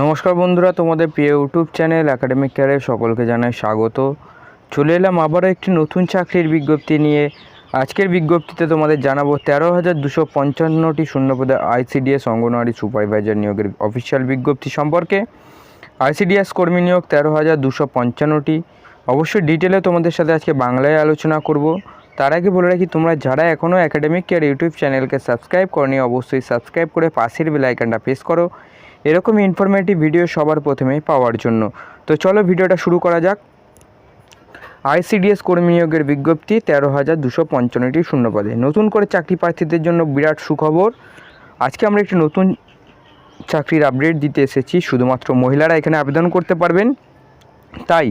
নমস্কার বন্ধুরা, তোমাদের প্রিয় ইউটিউব চ্যানেল একাডেমিক ক্যারিয়ার সকলকে জানাই স্বাগত। চলে এলাম আবারও একটি নতুন চাকরির বিজ্ঞপ্তি নিয়ে। আজকের বিজ্ঞপ্তিতে তোমাদের জানাবো 13,255টি শূন্যপদে আইসিডিএস অঙ্গনওয়াড়ি সুপারভাইজার নিয়োগের অফিসিয়াল বিজ্ঞপ্তি সম্পর্কে। আইসিডিএস কর্মী নিয়োগ 13,255টি। অবশ্যই ডিটেলে তোমাদের সাথে আজকে বাংলায় আলোচনা করব। তার আগে বলে রাখি, তোমরা যারা এখনও একাডেমিক কেয়ার ইউটিউব চ্যানেলকে সাবস্ক্রাইব করনি অবশ্যই সাবস্ক্রাইব করে পাশের বেল আইকনটা প্রেস করো এরকমই ইনফরমেটিভ ভিডিও সবার প্রথমে পাওয়ার জন্য। তো চলো ভিডিওটা শুরু করা যাক। আইসিডিএস কর্মী নিয়োগের বিজ্ঞপ্তি 13,255টি শূন্যপদে। নতুন করে চাকরি প্রার্থীদের জন্য বিরাট সুখবর। আজকে আমরা একটি নতুন চাকরির আপডেট দিতে এসেছি। শুধুমাত্র মহিলারা এখানে আবেদন করতে পারবেন, তাই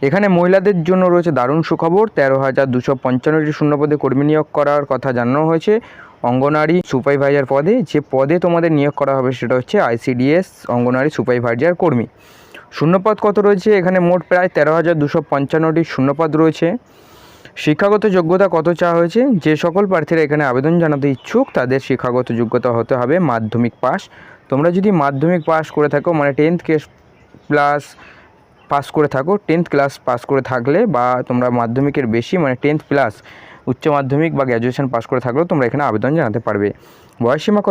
এখানে মহিলাদের জন্য রয়েছে দারুণ সুখবর। 13,255টি শূন্যপদে কর্মী নিয়োগ করার কথা জানানো হয়েছে অঙ্গনওয়াড়ি সুপারভাইজার পদে। যে পদে তোমাদের নিয়োগ করা হবে সেটা হচ্ছে আইসিডিএস অঙ্গনওয়াড়ি সুপারভাইজার কর্মী। শূন্যপদ কত রয়েছে? এখানে মোট প্রায় 13,255টি শূন্যপদ রয়েছে। শিক্ষাগত যোগ্যতা কত চাওয়া হয়েছে? যে সকল প্রার্থীরা এখানে আবেদন জানাতে ইচ্ছুক তাদের শিক্ষাগত যোগ্যতা হতে হবে মাধ্যমিক পাস। তোমরা যদি মাধ্যমিক পাস করে থাকো, মানে 10th ক্লাস পাস করে থাকো, 10th ক্লাস পাস করে থাকলে বা তোমরা মাধ্যমিকের বেশি মানে 10th প্লাস উচ্চ মাধ্যমিক বা গ্র্যাজুয়েশন পাস করে থাকলেও তোমরা এখানে আবেদন জানাতে পারবে। বয়সসীমা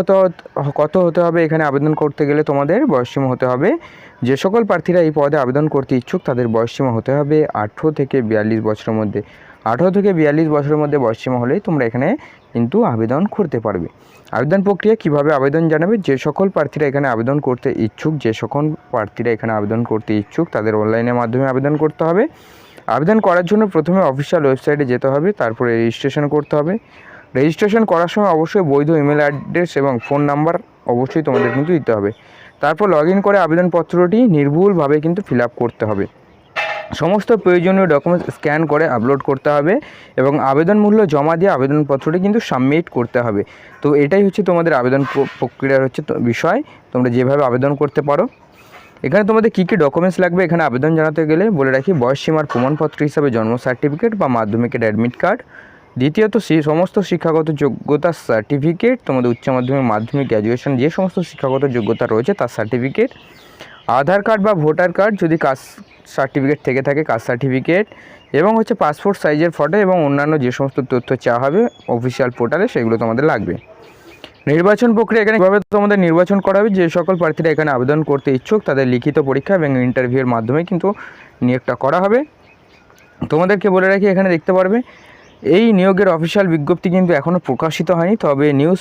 কত হতে হবে? এখানে আবেদন করতে গেলে তোমাদের বয়সসীমা হতে হবে, যে সকল প্রার্থীরা এই পদে আবেদন করতে ইচ্ছুক তাদের বয়সসীমা হতে হবে 18 থেকে 42 বছরের মধ্যে। 18 থেকে 42 বছরের মধ্যে বয়সসীমা হলেই তোমরা এখানে কিন্তু আবেদন করতে পারবে। আবেদন প্রক্রিয়া কিভাবে আবেদন জানাবে? যে সকল প্রার্থীরা এখানে আবেদন করতে ইচ্ছুক তাদের অনলাইনের মাধ্যমে আবেদন করতে হবে। আবেদন করার জন্য প্রথমে অফিসিয়াল ওয়েবসাইটে যেতে হবে, তারপরে রেজিস্ট্রেশন করতে হবে। রেজিস্ট্রেশন করার সময় অবশ্যই বৈধ ইমেল অ্যাড্রেস এবং ফোন নাম্বার অবশ্যই তোমাদের কিন্তু দিতে হবে। তারপর লগ ইন করে আবেদনপত্রটি নির্ভুলভাবে কিন্তু ফিল আপ করতে হবে। সমস্ত প্রয়োজনীয় ডকুমেন্টস স্ক্যান করে আপলোড করতে হবে এবং আবেদন মূল্য জমা দিয়ে আবেদনপত্রটি কিন্তু সাবমিট করতে হবে। তো এটাই হচ্ছে তোমাদের আবেদন প্রক্রিয়ার বিষয়। তোমরা যেভাবে আবেদন করতে পারো। এখানে তোমাদের কী কী ডকুমেন্টস লাগবে এখানে আবেদন জানাতে গেলে বলে রাখি, বয়সসীমার প্রমাণপত্র হিসাবে জন্ম সার্টিফিকেট বা মাধ্যমিকের অ্যাডমিট কার্ড। দ্বিতীয়ত সমস্ত শিক্ষাগত যোগ্যতার সার্টিফিকেট, তোমাদের উচ্চ মাধ্যমিক, মাধ্যমিক, গ্র্যাজুয়েশন যে সমস্ত শিক্ষাগত যোগ্যতা রয়েছে তার সার্টিফিকেট। আধার কার্ড বা ভোটার কার্ড, যদি কাস্ট সার্টিফিকেট থেকে থাকে কাস্ট সার্টিফিকেট, এবং হচ্ছে পাসপোর্ট সাইজের ফটো এবং অন্যান্য যে সমস্ত তথ্য চাওয়া হবে অফিসিয়াল পোর্টালে সেগুলো তোমাদের লাগবে। নির্বাচন প্রক্রিয়া এখানে কীভাবে তোমাদের নির্বাচন করা হবে? যে সকল প্রার্থীরা এখানে আবেদন করতে ইচ্ছুক তাদের লিখিত পরীক্ষা এবং ইন্টারভিউয়ের মাধ্যমে কিন্তু নিয়োগটা করা হবে। তোমাদেরকে বলে রাখি, এখানে দেখতে পারবে এই নিয়োগের অফিসিয়াল বিজ্ঞপ্তি কিন্তু এখনও প্রকাশিত হয়নি, তবে নিউজ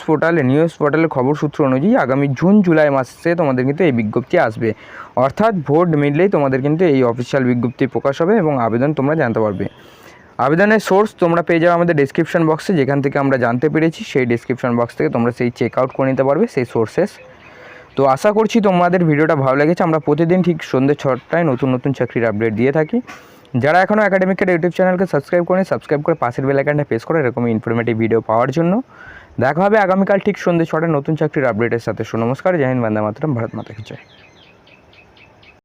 পোর্টালের খবর সূত্র অনুযায়ী আগামী জুন-জুলাই মাসে তোমাদের কিন্তু এই বিজ্ঞপ্তি আসবে। অর্থাৎ ভোট মিললেই তোমাদের কিন্তু এই অফিসিয়াল বিজ্ঞপ্তি প্রকাশ হবে এবং আবেদন তোমরা জানতে পারবে। আবেদনের সোর্স তোমরা পেয়ে যাবে আমাদের ডেসক্রিপশন বক্সে, যেখান থেকে আমরা জানতে পেরেছি সেই ডেসক্রিপশন বক্স থেকে তোমরা সেই চেক আউট করে নিতে পারবে সেই সোর্সেস। তো আশা করছি তোমাদের ভিডিওটা ভালো লেগেছে। আমরা প্রতিদিন ঠিক সন্ধ্যে 6টায় নতুন নতুন চাকরির আপডেট দিয়ে থাকি। যারা এখনও একাডেমিকের ইউটিউব চ্যানেলকে সাবস্ক্রাইব করেনি সাবস্ক্রাইব করে পাশের বেল আইকনটা প্রেস করে এরকমই ইনফরমেটিভ ভিডিও পাওয়ার জন্য। দেখা হবে আগামীকাল ঠিক সন্ধ্যে 6টায় নতুন চাকরির আপডেটের সাথে। নমস্কার, জয় হিন্দ, বন্দে মাতরম, ভারত মাতা কি জয়।